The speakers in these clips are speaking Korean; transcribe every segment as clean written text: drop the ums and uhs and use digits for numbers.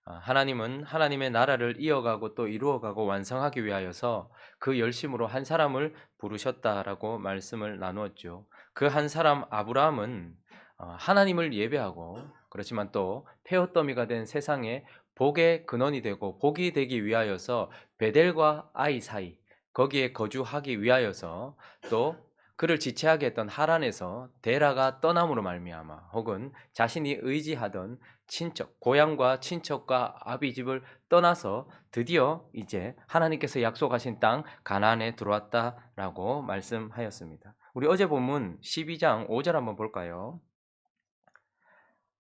하나님은 하나님의 나라를 이어가고 또 이루어가고 완성하기 위하여서 그 열심으로 한 사람을 부르셨다라고 말씀을 나누었죠. 그 한 사람 아브라함은 하나님을 예배하고 그렇지만 또 폐허더미가 된 세상에 복의 근원이 되고 복이 되기 위하여서 베델과 아이 사이 거기에 거주하기 위하여서 또 그를 지체하게 했던 하란에서 데라가 떠남으로 말미암아 혹은 자신이 의지하던 친척, 고향과 친척과 아비집을 떠나서 드디어 이제 하나님께서 약속하신 땅 가나안에 들어왔다라고 말씀하였습니다. 우리 어제 본문 12장 5절 한번 볼까요?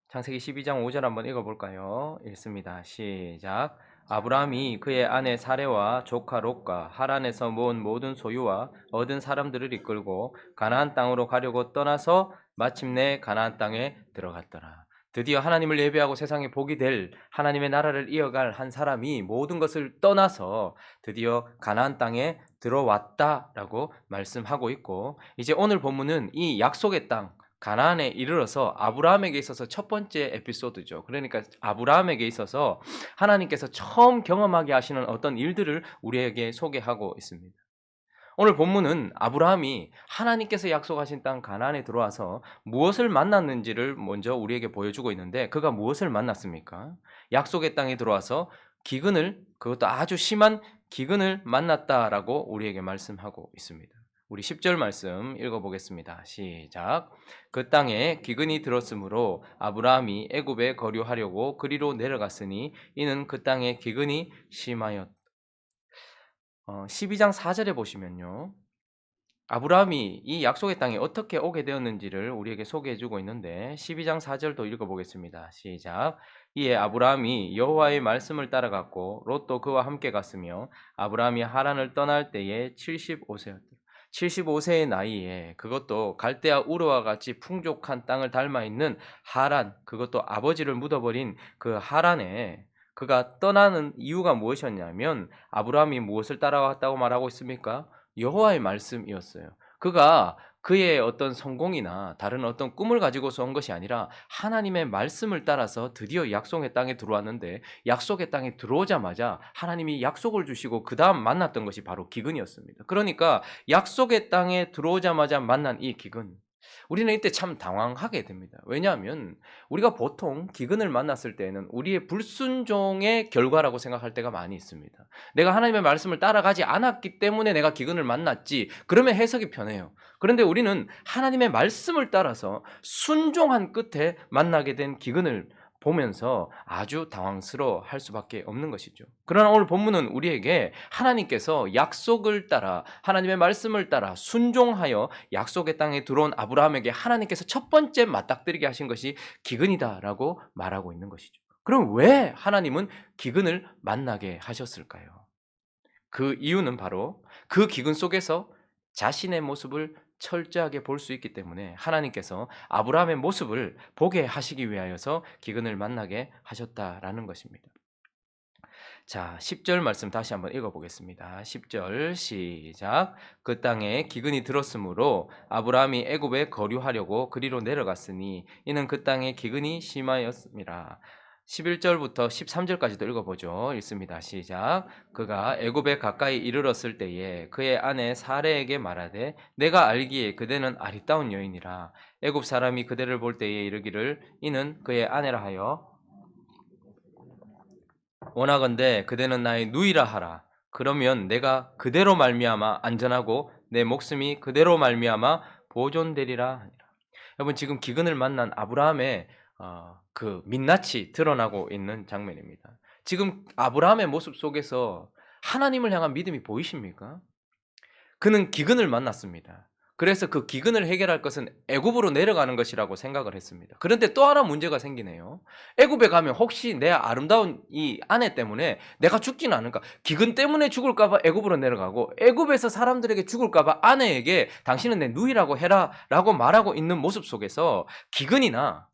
창세기 12장 5절 한번 읽어볼까요? 읽습니다. 시작. 아브라함이 그의 아내 사레와 조카 롯과 하란에서 모은 모든 소유와 얻은 사람들을 이끌고 가나안 땅으로 가려고 떠나서 마침내 가나안 땅에 들어갔더라. 드디어 하나님을 예배하고 세상에 복이 될 하나님의 나라를 이어갈 한 사람이 모든 것을 떠나서 드디어 가나안 땅에 들어왔다라고 말씀하고 있고, 이제 오늘 본문은 이 약속의 땅 가나안에 이르러서 아브라함에게 있어서 첫 번째 에피소드죠. 그러니까 아브라함에게 있어서 하나님께서 처음 경험하게 하시는 어떤 일들을 우리에게 소개하고 있습니다. 오늘 본문은 아브라함이 하나님께서 약속하신 땅 가나안에 들어와서 무엇을 만났는지를 먼저 우리에게 보여주고 있는데, 그가 무엇을 만났습니까? 약속의 땅에 들어와서 기근을, 그것도 아주 심한 기근을 만났다라고 우리에게 말씀하고 있습니다. 우리 10절 말씀 읽어보겠습니다. 시작. 그 땅에 기근이 들었으므로 아브라함이 애굽에 거류하려고 그리로 내려갔으니 이는 그 땅에 기근이 심하였다. 12장 4절에 보시면요, 아브라함이 이 약속의 땅에 어떻게 오게 되었는지를 우리에게 소개해주고 있는데, 12장 4절도 읽어보겠습니다. 시작. 이에 아브라함이 여호와의 말씀을 따라갔고 롯도 그와 함께 갔으며 아브라함이 하란을 떠날 때에 75세였다. 75세의 나이에, 그것도 갈대아 우르와 같이 풍족한 땅을 닮아 있는 하란, 그것도 아버지를 묻어버린 그 하란에 그가 떠나는 이유가 무엇이었냐면, 아브라함이 무엇을 따라왔다고 말하고 있습니까? 여호와의 말씀이었어요. 그가 그의 어떤 성공이나 다른 어떤 꿈을 가지고서 온 것이 아니라 하나님의 말씀을 따라서 드디어 약속의 땅에 들어왔는데, 약속의 땅에 들어오자마자 하나님이 약속을 주시고 그 다음 만났던 것이 바로 기근이었습니다. 그러니까 약속의 땅에 들어오자마자 만난 이 기근, 우리는 이때 참 당황하게 됩니다. 왜냐하면 우리가 보통 기근을 만났을 때는 우리의 불순종의 결과라고 생각할 때가 많이 있습니다. 내가 하나님의 말씀을 따라가지 않았기 때문에 내가 기근을 만났지, 그러면 해석이 편해요. 그런데 우리는 하나님의 말씀을 따라서 순종한 끝에 만나게 된 기근을 보면서 아주 당황스러워할 수밖에 없는 것이죠. 그러나 오늘 본문은 우리에게 하나님께서 약속을 따라, 하나님의 말씀을 따라 순종하여 약속의 땅에 들어온 아브라함에게 하나님께서 첫 번째 맞닥뜨리게 하신 것이 기근이다라고 말하고 있는 것이죠. 그럼 왜 하나님은 기근을 만나게 하셨을까요? 그 이유는 바로 그 기근 속에서 자신의 모습을 철저하게 볼 수 있기 때문에 하나님께서 아브라함의 모습을 보게 하시기 위하여서 기근을 만나게 하셨다라는 것입니다. 자, 10절 말씀 다시 한번 읽어보겠습니다. 10절 시작. 그 땅에 기근이 들었으므로 아브라함이 애굽에 거류하려고 그리로 내려갔으니 이는 그 땅에 기근이 심하였습니다. 11절부터 13절까지도 읽어보죠. 읽습니다. 시작. 그가 애굽에 가까이 이르렀을 때에 그의 아내 사레에게 말하되 내가 알기에 그대는 아리따운 여인이라 애굽 사람이 그대를 볼 때에 이르기를 이는 그의 아내라 하여 원하건대 그대는 나의 누이라 하라. 그러면 내가 그대로 말미암아 안전하고 내 목숨이 그대로 말미암아 보존되리라 하니라. 여러분, 지금 기근을 만난 아브라함의 그 민낯이 드러나고 있는 장면입니다. 지금 아브라함의 모습 속에서 하나님을 향한 믿음이 보이십니까? 그는 기근을 만났습니다. 그래서 그 기근을 해결할 것은 애굽으로 내려가는 것이라고 생각을 했습니다. 그런데 또 하나 문제가 생기네요. 애굽에 가면 혹시 내 아름다운 이 아내 때문에 내가 죽지는 않을까? 기근 때문에 죽을까 봐 애굽으로 내려가고, 애굽에서 사람들에게 죽을까 봐 아내에게 당신은 내 누이라고 해라라고 말하고 있는 모습 속에서 기근이나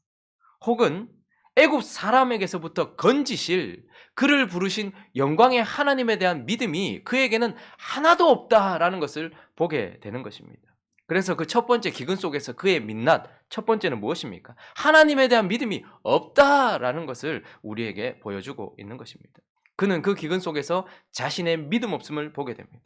혹은 애굽 사람에게서부터 건지실, 그를 부르신 영광의 하나님에 대한 믿음이 그에게는 하나도 없다라는 것을 보게 되는 것입니다. 그래서 그 첫 번째 기근 속에서 그의 민낯, 첫 번째는 무엇입니까? 하나님에 대한 믿음이 없다라는 것을 우리에게 보여주고 있는 것입니다. 그는 그 기근 속에서 자신의 믿음 없음을 보게 됩니다.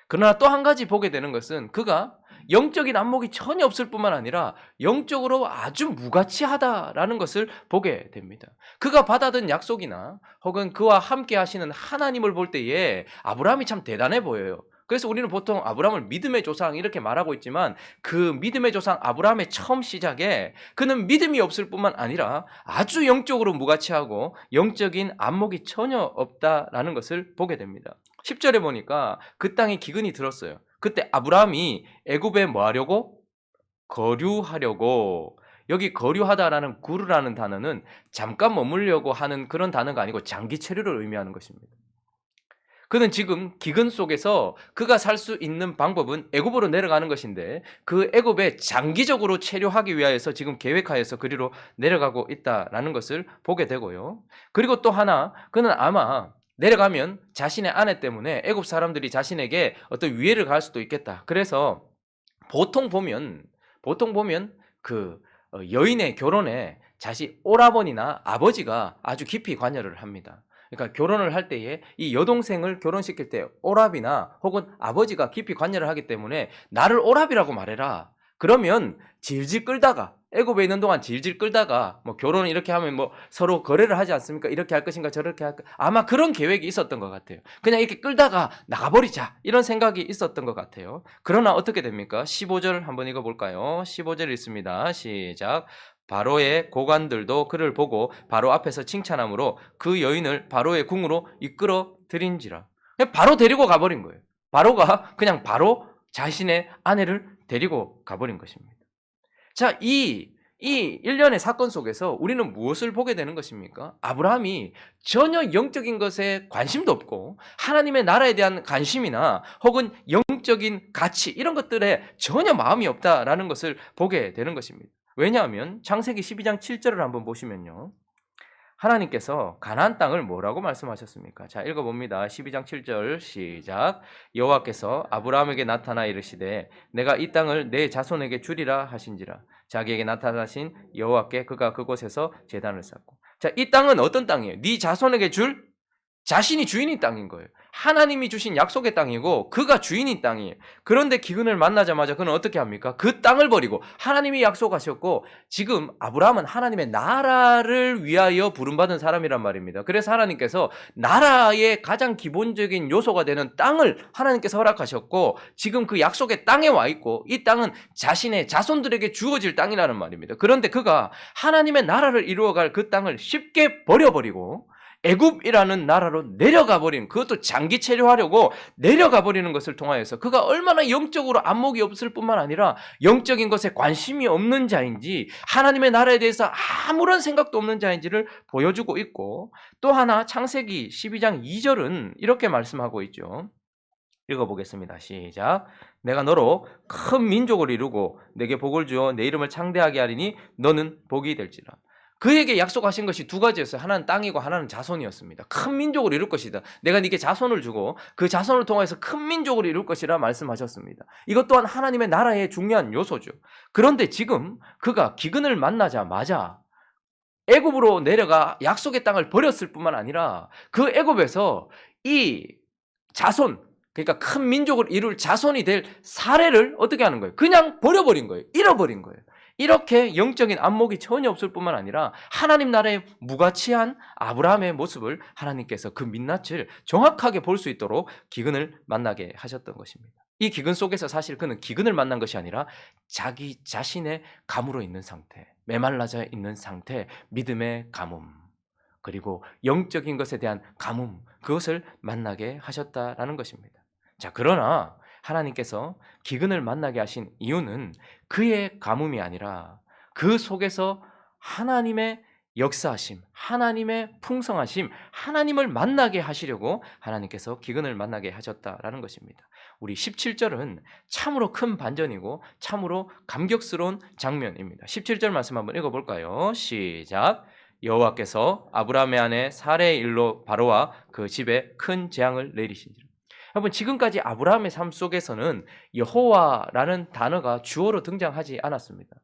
그러나 또 한 가지 보게 되는 것은 그가 영적인 안목이 전혀 없을 뿐만 아니라 영적으로 아주 무가치하다라는 것을 보게 됩니다. 그가 받아든 약속이나 혹은 그와 함께 하시는 하나님을 볼 때에 아브라함이 참 대단해 보여요. 그래서 우리는 보통 아브라함을 믿음의 조상 이렇게 말하고 있지만 그 믿음의 조상 아브라함의 처음 시작에 그는 믿음이 없을 뿐만 아니라 아주 영적으로 무가치하고 영적인 안목이 전혀 없다라는 것을 보게 됩니다. 10절에 보니까 그 땅에 기근이 들었어요. 그때 아브라함이 애굽에 뭐 하려고? 거류하려고. 여기 거류하다라는 구르라는 단어는 잠깐 머물려고 하는 그런 단어가 아니고 장기 체류를 의미하는 것입니다. 그는 지금 기근 속에서 그가 살 수 있는 방법은 애굽으로 내려가는 것인데 그 애굽에 장기적으로 체류하기 위하여서 지금 계획하여서 그리로 내려가고 있다라는 것을 보게 되고요. 그리고 또 하나 그는 아마 내려가면 자신의 아내 때문에 애굽 사람들이 자신에게 어떤 위해를 가할 수도 있겠다. 그래서 보통 보면 그 여인의 결혼에 자신 오라버니나 아버지가 아주 깊이 관여를 합니다. 그러니까 결혼을 할 때에 이 여동생을 결혼시킬 때 오라비나 혹은 아버지가 깊이 관여를 하기 때문에 나를 오라비라고 말해라. 그러면 질질 끌다가 애굽에 있는 동안 질질 끌다가 뭐 결혼을 이렇게 하면 뭐 서로 거래를 하지 않습니까? 이렇게 할 것인가 저렇게 할까? 아마 그런 계획이 있었던 것 같아요. 그냥 이렇게 끌다가 나가버리자 이런 생각이 있었던 것 같아요. 그러나 어떻게 됩니까? 15절 한번 읽어볼까요? 15절 있습니다. 시작. 바로의 고관들도 그를 보고 바로 앞에서 칭찬함으로 그 여인을 바로의 궁으로 이끌어 들인지라. 바로 데리고 가버린 거예요. 바로가 그냥 바로 자신의 아내를 데리고 가버린 것입니다. 자, 이 일련의 사건 속에서 우리는 무엇을 보게 되는 것입니까? 아브라함이 전혀 영적인 것에 관심도 없고 하나님의 나라에 대한 관심이나 혹은 영적인 가치 이런 것들에 전혀 마음이 없다라는 것을 보게 되는 것입니다. 왜냐하면 창세기 12장 7절을 한번 보시면요. 하나님께서 가나안 땅을 뭐라고 말씀하셨습니까? 자, 읽어봅니다. 12장 7절 시작. 여호와께서 아브라함에게 나타나 이르시되 내가 이 땅을 내 자손에게 주리라 하신지라. 자기에게 나타나신 여호와께 그가 그곳에서 제단을 쌓고. 자, 이 땅은 어떤 땅이에요? 네 자손에게 줄 자신이 주인인 땅인 거예요. 하나님이 주신 약속의 땅이고 그가 주인인 땅이에요. 그런데 기근을 만나자마자 그는 어떻게 합니까? 그 땅을 버리고 하나님이 약속하셨고 지금 아브라함은 하나님의 나라를 위하여 부름받은 사람이란 말입니다. 그래서 하나님께서 나라의 가장 기본적인 요소가 되는 땅을 하나님께서 허락하셨고 지금 그 약속의 땅에 와 있고 이 땅은 자신의 자손들에게 주어질 땅이라는 말입니다. 그런데 그가 하나님의 나라를 이루어갈 그 땅을 쉽게 버려버리고 애굽이라는 나라로 내려가 버린 그것도 장기 체류하려고 내려가 버리는 것을 통하여서 그가 얼마나 영적으로 안목이 없을 뿐만 아니라 영적인 것에 관심이 없는 자인지 하나님의 나라에 대해서 아무런 생각도 없는 자인지를 보여주고 있고 또 하나 창세기 12장 2절은 이렇게 말씀하고 있죠. 읽어보겠습니다. 시작. 내가 너로 큰 민족을 이루고 내게 복을 주어 내 이름을 창대하게 하리니 너는 복이 될지라. 그에게 약속하신 것이 두 가지였어요. 하나는 땅이고 하나는 자손이었습니다. 큰 민족을 이룰 것이다. 내가 네게 자손을 주고 그 자손을 통해서 큰 민족을 이룰 것이라 말씀하셨습니다. 이것 또한 하나님의 나라의 중요한 요소죠. 그런데 지금 그가 기근을 만나자마자 애굽으로 내려가 약속의 땅을 버렸을 뿐만 아니라 그 애굽에서 이 자손 그러니까 큰 민족을 이룰 자손이 될 사례를 어떻게 하는 거예요? 그냥 버려버린 거예요. 잃어버린 거예요. 이렇게 영적인 안목이 전혀 없을 뿐만 아니라 하나님 나라의 무가치한 아브라함의 모습을 하나님께서 그 민낯을 정확하게 볼 수 있도록 기근을 만나게 하셨던 것입니다. 이 기근 속에서 사실 그는 기근을 만난 것이 아니라 자기 자신의 가물어 있는 상태, 메말라져 있는 상태, 믿음의 가뭄, 그리고 영적인 것에 대한 가뭄, 그것을 만나게 하셨다라는 것입니다. 자, 그러나 하나님께서 기근을 만나게 하신 이유는 그의 가뭄이 아니라 그 속에서 하나님의 역사하심, 하나님의 풍성하심, 하나님을 만나게 하시려고 하나님께서 기근을 만나게 하셨다라는 것입니다. 우리 17절은 참으로 큰 반전이고 참으로 감격스러운 장면입니다. 17절 말씀 한번 읽어볼까요? 시작. 여호와께서 아브라함의 아내 사레의 일로 바로와 그 집에 큰 재앙을 내리신지라. 여러분 지금까지 아브라함의 삶 속에서는 여호와라는 단어가 주어로 등장하지 않았습니다.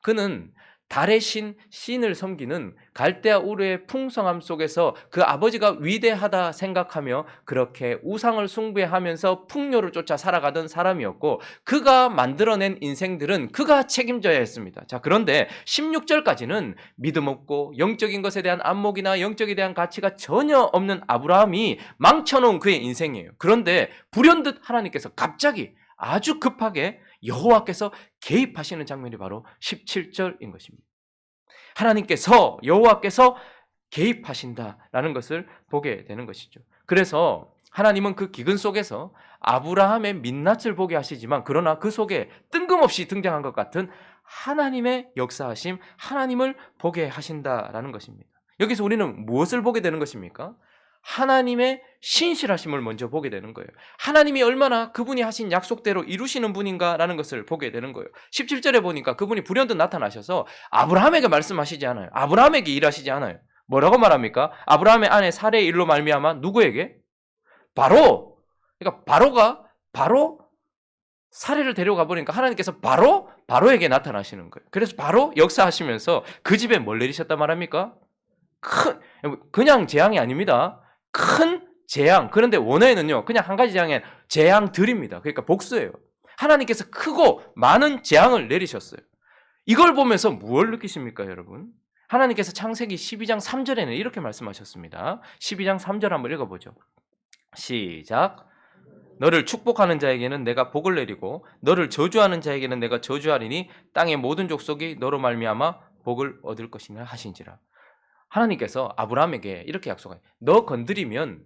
그는 달의 신을 섬기는 갈대아 우르의 풍성함 속에서 그 아버지가 위대하다 생각하며 그렇게 우상을 숭배하면서 풍요를 쫓아 살아가던 사람이었고, 그가 만들어낸 인생들은 그가 책임져야 했습니다. 자, 그런데 16절까지는 믿음 없고 영적인 것에 대한 안목이나 영적에 대한 가치가 전혀 없는 아브라함이 망쳐놓은 그의 인생이에요. 그런데 불현듯 하나님께서 갑자기 아주 급하게 여호와께서 개입하시는 장면이 바로 17절인 것입니다. 하나님께서, 여호와께서 개입하신다라는 것을 보게 되는 것이죠. 그래서 하나님은 그 기근 속에서 아브라함의 민낯을 보게 하시지만, 그러나 그 속에 뜬금없이 등장한 것 같은 하나님의 역사하심, 하나님을 보게 하신다라는 것입니다. 여기서 우리는 무엇을 보게 되는 것입니까? 하나님의 신실하심을 먼저 보게 되는 거예요. 하나님이 얼마나 그분이 하신 약속대로 이루시는 분인가라는 것을 보게 되는 거예요. 17절에 보니까 그분이 불현듯 나타나셔서 아브라함에게 말씀하시지 않아요. 아브라함에게 일하시지 않아요. 뭐라고 말합니까? 아브라함의 아내 사레의 일로 말미암아 누구에게? 바로, 그러니까 바로 사레를 데려가 보니까 하나님께서 바로에게 나타나시는 거예요. 그래서 바로 역사하시면서 그 집에 뭘 내리셨단 말합니까? 그냥 재앙이 아닙니다. 큰 재앙. 그런데 원어에는요, 그냥 한 가지 재앙이 아니라 재앙들입니다. 그러니까 복수예요. 하나님께서 크고 많은 재앙을 내리셨어요. 이걸 보면서 무엇을 느끼십니까, 여러분? 하나님께서 창세기 12장 3절에는 이렇게 말씀하셨습니다. 12장 3절 한번 읽어보죠. 시작. 너를 축복하는 자에게는 내가 복을 내리고 너를 저주하는 자에게는 내가 저주하리니 땅의 모든 족속이 너로 말미암아 복을 얻을 것이냐 하신지라. 하나님께서 아브라함에게 이렇게 약속해요. 너 건드리면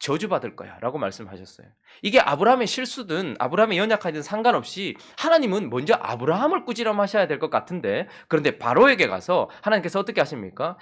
저주받을 거야 라고 말씀하셨어요. 이게 아브라함의 실수든 아브라함의 연약하든 상관없이 하나님은 먼저 아브라함을 꾸지람하셔야 될 것 같은데, 그런데 바로에게 가서 하나님께서 어떻게 하십니까?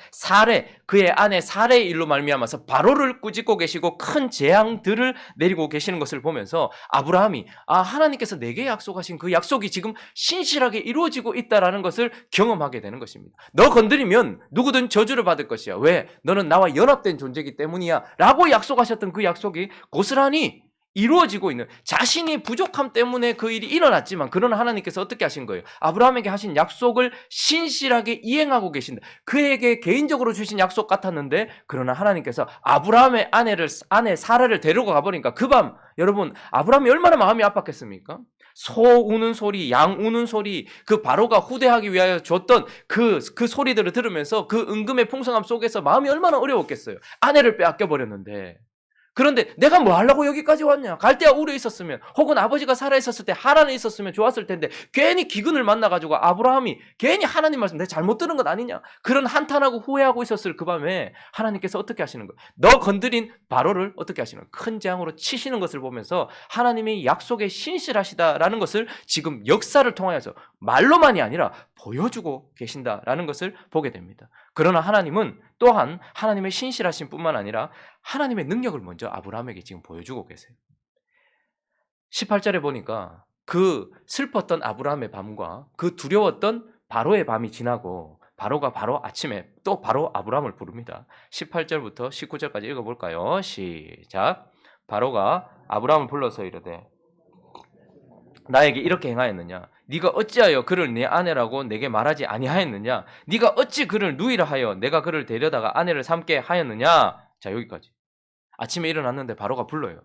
그의 아내 사레의 일로 말미암아서 바로를 꾸짖고 계시고 큰 재앙들을 내리고 계시는 것을 보면서 아브라함이 하나님께서 내게 약속하신 그 약속이 지금 신실하게 이루어지고 있다라는 것을 경험하게 되는 것입니다. 너 건드리면 누구든 저주를 받을 것이야. 왜? 너는 나와 연합된 존재이기 때문이야 라고 약속하셨던 그 약속이 고스란히 이루어지고 있는, 자신이 부족함 때문에 그 일이 일어났지만 그러나 하나님께서 어떻게 하신 거예요? 아브라함에게 하신 약속을 신실하게 이행하고 계신다. 그에게 개인적으로 주신 약속 같았는데, 그러나 하나님께서 아브라함의 아내 사라를 데리고 가버리니까 그 밤 여러분 아브라함이 얼마나 마음이 아팠겠습니까? 소 우는 소리, 양 우는 소리, 그 바로가 후대하기 위하여 줬던 그 소리들을 들으면서 그 은금의 풍성함 속에서 마음이 얼마나 어려웠겠어요. 아내를 빼앗겨 버렸는데, 그런데 내가 뭐 하려고 여기까지 왔냐? 갈대아 우르에 있었으면, 혹은 아버지가 살아있었을 때 하란에 있었으면 좋았을 텐데 괜히 기근을 만나가지고 아브라함이 괜히 하나님 말씀 내가 잘못 들은 것 아니냐? 그런 한탄하고 후회하고 있었을 그 밤에 하나님께서 어떻게 하시는 거예요? 너 건드린 바로를 어떻게 하시는 거예요? 큰 재앙으로 치시는 것을 보면서 하나님이 약속에 신실하시다라는 것을 지금 역사를 통하여서 말로만이 아니라 보여주고 계신다라는 것을 보게 됩니다. 그러나 하나님은 또한 하나님의 신실하심 뿐만 아니라 하나님의 능력을 먼저 아브라함에게 지금 보여주고 계세요. 18절에 보니까 그 슬펐던 아브라함의 밤과 그 두려웠던 바로의 밤이 지나고 바로가 바로 아침에 또 바로 아브라함을 부릅니다. 18절부터 19절까지 읽어볼까요? 시작. 바로가 아브라함을 불러서 이르되 나에게 이렇게 행하였느냐? 네가 어찌하여 그를 내 아내라고 내게 말하지 아니하였느냐? 네가 어찌 그를 누이라 하여 내가 그를 데려다가 아내를 삼게 하였느냐? 자, 여기까지. 아침에 일어났는데 바로가 불러요.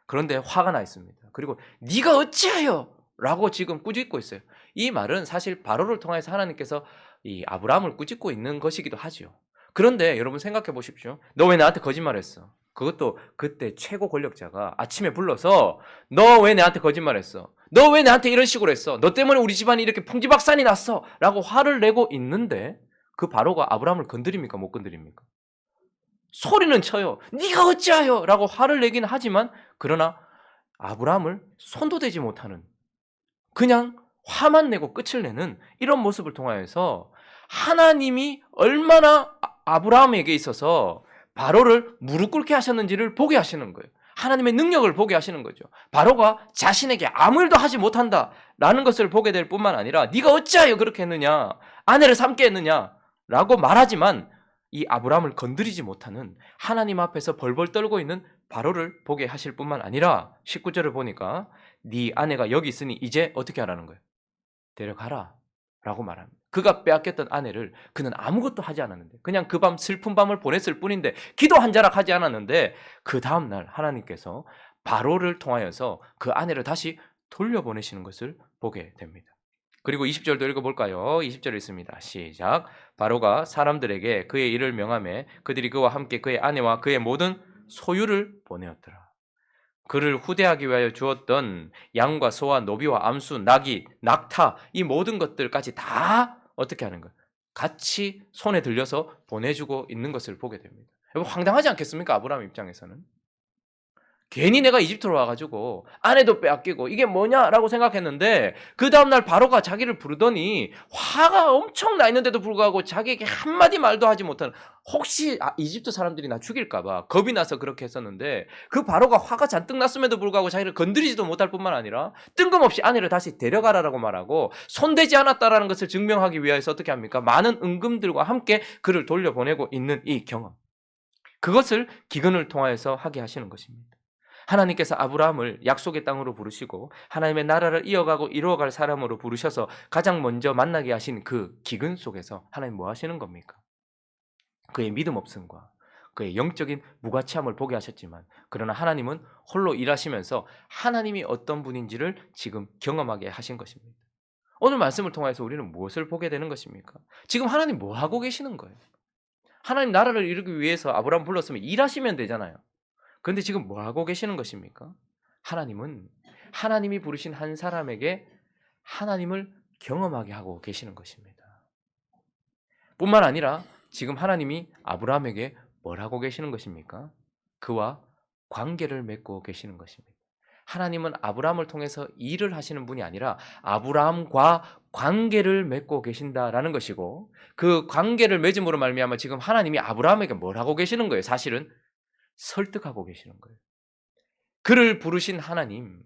그런데 화가 나 있습니다. 그리고 네가 어찌하여? 라고 지금 꾸짖고 있어요. 이 말은 사실 바로를 통해서 하나님께서 이 아브라함을 꾸짖고 있는 것이기도 하죠. 그런데 여러분 생각해 보십시오. 너 왜 나한테 거짓말했어? 그것도 그때 최고 권력자가 아침에 불러서 너 왜 나한테 거짓말했어? 너 왜 나한테 이런 식으로 했어? 너 때문에 우리 집안이 이렇게 풍지박산이 났어! 라고 화를 내고 있는데 그 바로가 아브라함을 건드립니까? 못 건드립니까? 소리는 쳐요. 네가 어찌하여? 라고 화를 내긴 하지만 그러나 아브라함을 손도 대지 못하는, 그냥 화만 내고 끝을 내는 이런 모습을 통하여서 하나님이 얼마나 아브라함에게 있어서 바로를 무릎 꿇게 하셨는지를 보게 하시는 거예요. 하나님의 능력을 보게 하시는 거죠. 바로가 자신에게 아무 일도 하지 못한다라는 것을 보게 될 뿐만 아니라 네가 어찌하여 그렇게 했느냐? 아내를 삼게 했느냐? 라고 말하지만 이 아브라함을 건드리지 못하는 하나님 앞에서 벌벌 떨고 있는 바로를 보게 하실 뿐만 아니라 19절을 보니까 네 아내가 여기 있으니 이제 어떻게 하라는 거예요? 데려가라 라고 말합니다. 그가 빼앗겼던 아내를 그는 아무것도 하지 않았는데 그냥 그 밤 슬픈 밤을 보냈을 뿐인데 기도 한 자락 하지 않았는데 그 다음날 하나님께서 바로를 통하여서 그 아내를 다시 돌려보내시는 것을 보게 됩니다. 그리고 20절도 읽어볼까요? 20절 있습니다. 시작. 바로가 사람들에게 그의 일을 명하매 그들이 그와 함께 그의 아내와 그의 모든 소유를 보내었더라. 그를 후대하기 위하여 주었던 양과 소와 노비와 암수, 나귀, 낙타 이 모든 것들까지 다 어떻게 하는 거예요? 같이 손에 들려서 보내주고 있는 것을 보게 됩니다. 여러분 황당하지 않겠습니까? 아브라함 입장에서는. 괜히 내가 이집트로 와가지고 아내도 빼앗기고 이게 뭐냐라고 생각했는데 그 다음날 바로가 자기를 부르더니 화가 엄청 나 있는데도 불구하고 자기에게 한마디 말도 하지 못하는 혹시 이집트 사람들이 나 죽일까봐 겁이 나서 그렇게 했었는데 그 바로가 화가 잔뜩 났음에도 불구하고 자기를 건드리지도 못할 뿐만 아니라 뜬금없이 아내를 다시 데려가라라고 말하고 손대지 않았다라는 것을 증명하기 위해서 어떻게 합니까? 많은 은금들과 함께 그를 돌려보내고 있는 이 경험 그것을 기근을 통하여서 하게 하시는 것입니다. 하나님께서 아브라함을 약속의 땅으로 부르시고 하나님의 나라를 이어가고 이루어갈 사람으로 부르셔서 가장 먼저 만나게 하신 그 기근 속에서 하나님 뭐 하시는 겁니까? 그의 믿음 없음과 그의 영적인 무가치함을 보게 하셨지만 그러나 하나님은 홀로 일하시면서 하나님이 어떤 분인지를 지금 경험하게 하신 것입니다. 오늘 말씀을 통해서 우리는 무엇을 보게 되는 것입니까? 지금 하나님 뭐 하고 계시는 거예요? 하나님 나라를 이루기 위해서 아브라함 불렀으면 일하시면 되잖아요. 그런데 지금 뭐 하고 계시는 것입니까? 하나님은 하나님이 부르신 한 사람에게 하나님을 경험하게 하고 계시는 것입니다. 뿐만 아니라 지금 하나님이 아브라함에게 뭘 하고 계시는 것입니까? 그와 관계를 맺고 계시는 것입니다. 하나님은 아브라함을 통해서 일을 하시는 분이 아니라 아브라함과 관계를 맺고 계신다라는 것이고 그 관계를 맺음으로 말미암아 지금 하나님이 아브라함에게 뭘 하고 계시는 거예요? 사실은 설득하고 계시는 거예요. 그를 부르신 하나님,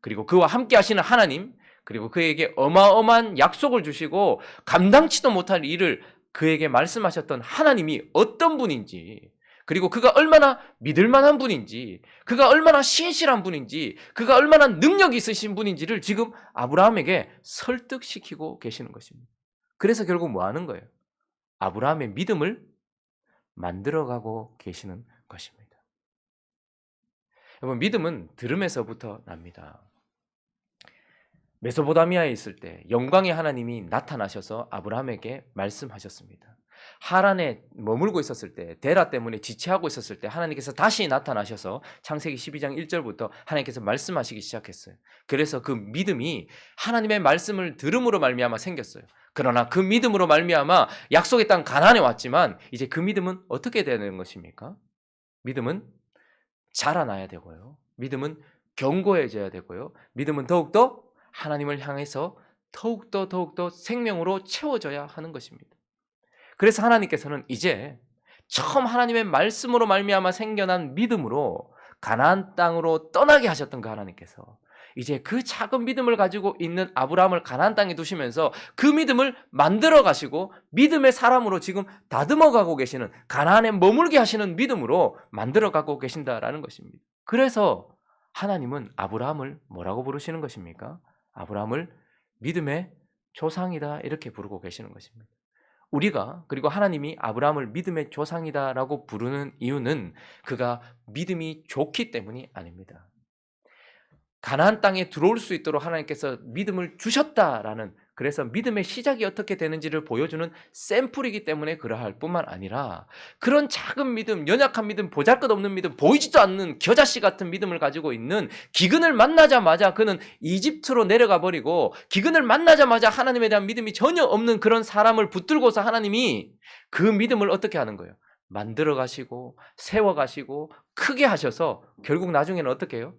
그리고 그와 함께 하시는 하나님, 그리고 그에게 어마어마한 약속을 주시고 감당치도 못할 일을 그에게 말씀하셨던 하나님이 어떤 분인지, 그리고 그가 얼마나 믿을 만한 분인지, 그가 얼마나 신실한 분인지, 그가 얼마나 능력이 있으신 분인지를 지금 아브라함에게 설득시키고 계시는 것입니다. 그래서 결국 뭐 하는 거예요? 아브라함의 믿음을 만들어가고 계시는 것입니다. 여러분, 믿음은 들음에서부터 납니다. 메소포타미아에 있을 때 영광의 하나님이 나타나셔서 아브라함에게 말씀하셨습니다. 하란에 머물고 있었을 때 데라 때문에 지체하고 있었을 때 하나님께서 다시 나타나셔서 창세기 12장 1절부터 하나님께서 말씀하시기 시작했어요. 그래서 그 믿음이 하나님의 말씀을 들음으로 말미암아 생겼어요. 그러나 그 믿음으로 말미암아 약속의 땅 가나안에 왔지만 이제 그 믿음은 어떻게 되는 것입니까? 믿음은 자라나야 되고요. 믿음은 견고해져야 되고요. 믿음은 더욱더 하나님을 향해서 더욱더 생명으로 채워져야 하는 것입니다. 그래서 하나님께서는 이제 처음 하나님의 말씀으로 말미암아 생겨난 믿음으로 가나안 땅으로 떠나게 하셨던 그 하나님께서 이제 그 작은 믿음을 가지고 있는 아브라함을 가나안 땅에 두시면서 그 믿음을 만들어 가시고 믿음의 사람으로 지금 다듬어 가고 계시는 가나안에 머물게 하시는 믿음으로 만들어 가고 계신다라는 것입니다. 그래서 하나님은 아브라함을 뭐라고 부르시는 것입니까? 아브라함을 믿음의 조상이다 이렇게 부르고 계시는 것입니다. 우리가 그리고 하나님이 아브라함을 믿음의 조상이다라고 부르는 이유는 그가 믿음이 좋기 때문이 아닙니다. 가나안 땅에 들어올 수 있도록 하나님께서 믿음을 주셨다라는 그래서 믿음의 시작이 어떻게 되는지를 보여주는 샘플이기 때문에 그러할 뿐만 아니라 그런 작은 믿음, 연약한 믿음, 보잘것없는 믿음, 보이지도 않는 겨자씨 같은 믿음을 가지고 있는 기근을 만나자마자 그는 이집트로 내려가 버리고 기근을 만나자마자 하나님에 대한 믿음이 전혀 없는 그런 사람을 붙들고서 하나님이 그 믿음을 어떻게 하는 거예요? 만들어 가시고 세워 가시고 크게 하셔서 결국 나중에는 어떻게 해요?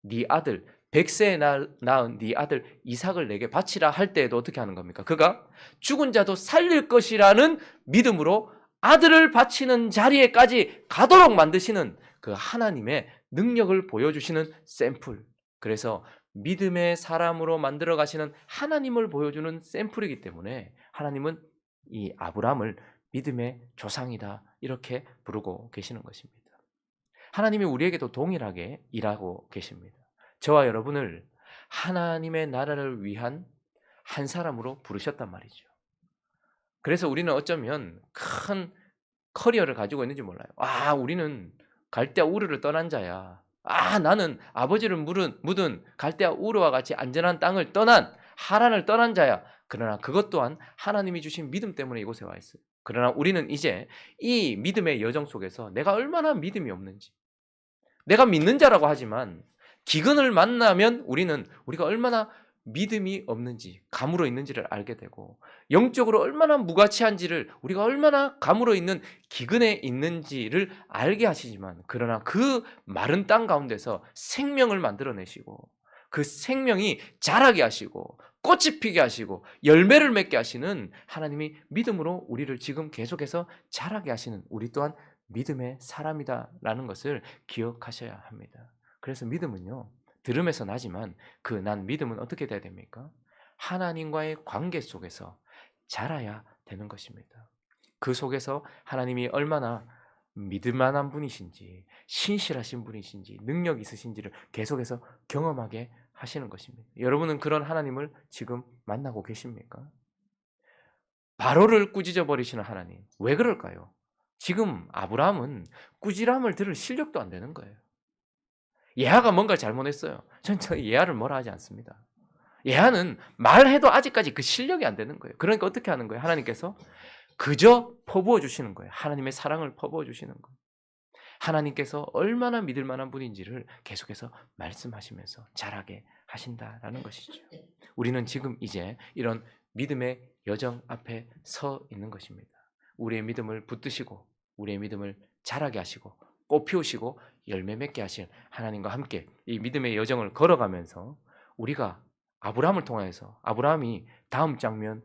네 아들 100세에 낳은 네 아들 이삭을 내게 바치라 할 때에도 어떻게 하는 겁니까? 그가 죽은 자도 살릴 것이라는 믿음으로 아들을 바치는 자리에까지 가도록 만드시는 그 하나님의 능력을 보여주시는 샘플. 그래서 믿음의 사람으로 만들어 가시는 하나님을 보여주는 샘플이기 때문에 하나님은 이 아브라함을 믿음의 조상이다 이렇게 부르고 계시는 것입니다. 하나님이 우리에게도 동일하게 일하고 계십니다. 저와 여러분을 하나님의 나라를 위한 한 사람으로 부르셨단 말이죠. 그래서 우리는 어쩌면 큰 커리어를 가지고 있는지 몰라요. 우리는 갈대아 우르를 떠난 자야. 나는 아버지를 묻은 갈대아 우르와 같이 안전한 땅을 떠난 하란을 떠난 자야. 그러나 그것 또한 하나님이 주신 믿음 때문에 이곳에 와 있어요. 그러나 우리는 이제 이 믿음의 여정 속에서 내가 얼마나 믿음이 없는지, 내가 믿는 자라고 하지만 기근을 만나면 우리가 얼마나 믿음이 없는지, 가물어 있는지를 알게 되고, 영적으로 얼마나 무가치한지를, 우리가 얼마나 가물어 있는 기근에 있는지를 알게 하시지만, 그러나 그 마른 땅 가운데서 생명을 만들어내시고 그 생명이 자라게 하시고 꽃이 피게 하시고 열매를 맺게 하시는 하나님이 믿음으로 우리를 지금 계속해서 자라게 하시는 우리 또한 믿음의 사람이다라는 것을 기억하셔야 합니다. 그래서 믿음은요, 들음에서 나지만 그 난 믿음은 어떻게 돼야 됩니까? 하나님과의 관계 속에서 자라야 되는 것입니다. 그 속에서 하나님이 얼마나 믿을 만한 분이신지, 신실하신 분이신지, 능력 있으신지를 계속해서 경험하게 하시는 것입니다. 여러분은 그런 하나님을 지금 만나고 계십니까? 바로를 꾸짖어 버리시는 하나님. 왜 그럴까요? 지금 아브라함은 꾸지람을 들을 실력도 안 되는 거예요. 예하가 뭔가 잘못했어요. 전 예하를 뭐라 하지 않습니다. 예하는 말해도 아직까지 그 실력이 안 되는 거예요. 그러니까 어떻게 하는 거예요? 하나님께서 그저 퍼부어 주시는 거예요. 하나님의 사랑을 퍼부어 주시는 거예요. 하나님께서 얼마나 믿을 만한 분인지를 계속해서 말씀하시면서 자라게 하신다라는 것이죠. 우리는 지금 이제 이런 믿음의 여정 앞에 서 있는 것입니다. 우리의 믿음을 붙드시고 우리의 믿음을 자라게 하시고 꽃 피우시고 열매 맺게 하실 하나님과 함께 이 믿음의 여정을 걸어가면서 우리가 아브라함을 통해서 아브라함이 다음 장면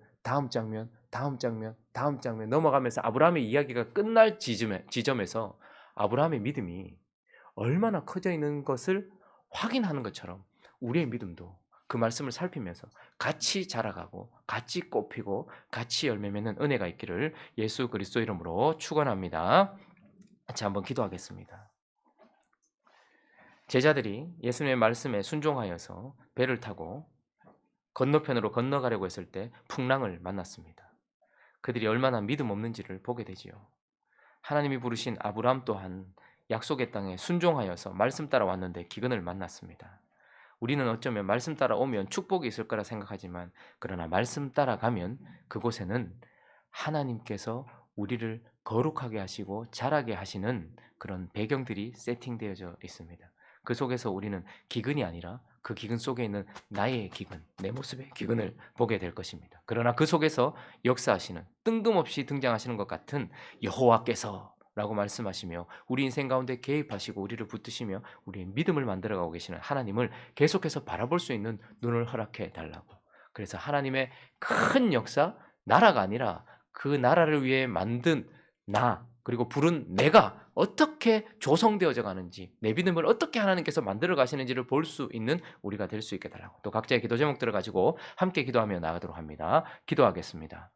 넘어가면서 아브라함의 이야기가 끝날 지점에서 아브라함의 믿음이 얼마나 커져 있는 것을 확인하는 것처럼 우리의 믿음도 그 말씀을 살피면서 같이 자라가고 같이 꽃피고 같이 열매 맺는 은혜가 있기를 예수 그리스도 이름으로 축원합니다. 같이 한번 기도하겠습니다. 제자들이 예수님의 말씀에 순종하여서 배를 타고 건너편으로 건너가려고 했을 때 풍랑을 만났습니다. 그들이 얼마나 믿음 없는지를 보게 되지요. 하나님이 부르신 아브라함 또한 약속의 땅에 순종하여서 말씀 따라 왔는데 기근을 만났습니다. 우리는 어쩌면 말씀 따라 오면 축복이 있을 거라 생각하지만 그러나 말씀 따라가면 그곳에는 하나님께서 우리를 거룩하게 하시고 자라게 하시는 그런 배경들이 세팅되어져 있습니다. 그 속에서 우리는 기근이 아니라 그 기근 속에 있는 나의 기근, 내 모습의 기근을 보게 될 것입니다. 그러나 그 속에서 역사하시는 뜬금없이 등장하시는 것 같은 여호와께서 라고 말씀하시며 우리 인생 가운데 개입하시고 우리를 붙드시며 우리의 믿음을 만들어가고 계시는 하나님을 계속해서 바라볼 수 있는 눈을 허락해 달라고. 그래서 하나님의 큰 역사, 나라가 아니라 그 나라를 위해 만든 나 그리고 부른 내가 어떻게 조성되어져 가는지 내 믿음을 어떻게 하나님께서 만들어 가시는지를 볼 수 있는 우리가 될 수 있게 달라고. 또 각자의 기도 제목들을 가지고 함께 기도하며 나가도록 합니다. 기도하겠습니다.